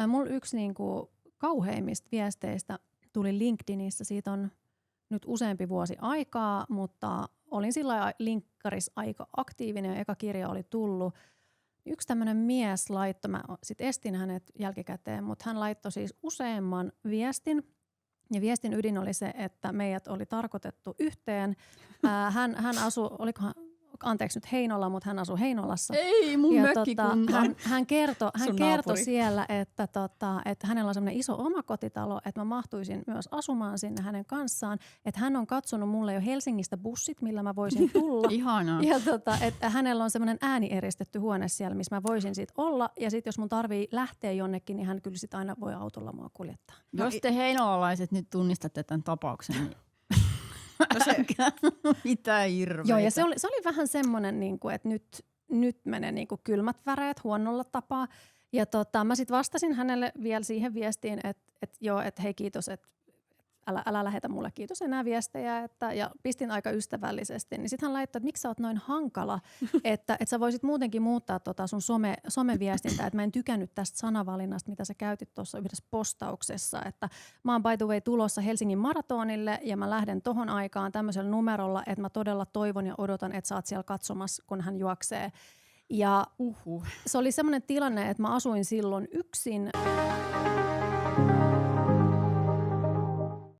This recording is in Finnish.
mulla yksi niinku kauheimmista viesteistä tuli LinkedInissä. Siitä on nyt useampi vuosi aikaa, mutta olin sillä linkkarissa aika aktiivinen ja eka kirja oli tullut. Yksi tämmöinen mies laittoi, mä sitten estin hänet jälkikäteen, mutta hän laittoi siis useamman viestin. Ja viestin ydin oli se, että meidät oli tarkoitettu yhteen. Hän asui, olikohan, anteeksi nyt Heinola, mutta hän asui Heinolassa. Ei, mun mökkikunta. Hän kertoi siellä, että hänellä on semmoinen iso omakotitalo, että mä mahtuisin myös asumaan sinne hänen kanssaan. Että hän on katsonut mulle jo Helsingistä bussit, millä mä voisin tulla. Ihanaa. Ja että hänellä on semmoinen äänieristetty huone siellä, missä mä voisin sit olla. Ja sitten jos mun tarvii lähteä jonnekin, niin hän kyllä sit aina voi autolla mua kuljettaa. Jos te heinolalaiset nyt tunnistatte tämän tapauksen, niin mitä hirveitä. Joo, ja se oli vähän semmoinen, niin kuin, että nyt menee niin kuin kylmät väreet huonolla tapaa. Ja mä sitten vastasin hänelle vielä siihen viestiin, että hei kiitos, että älä lähetä mulle kiitos enää viestejä. Ja pistin aika ystävällisesti. Niin sitten hän laittoi, että miksi sä oot noin hankala, että sä voisit muutenkin muuttaa sun someviestintää. Että mä en tykännyt tästä sanavalinnasta, mitä sä käytit tuossa yhdessä postauksessa. Että mä oon by the way tulossa Helsingin maratonille ja mä lähden tohon aikaan tämmöisellä numerolla, että mä todella toivon ja odotan, että sä oot siellä katsomassa, kun hän juoksee. Ja se oli semmoinen tilanne, että mä asuin silloin yksin.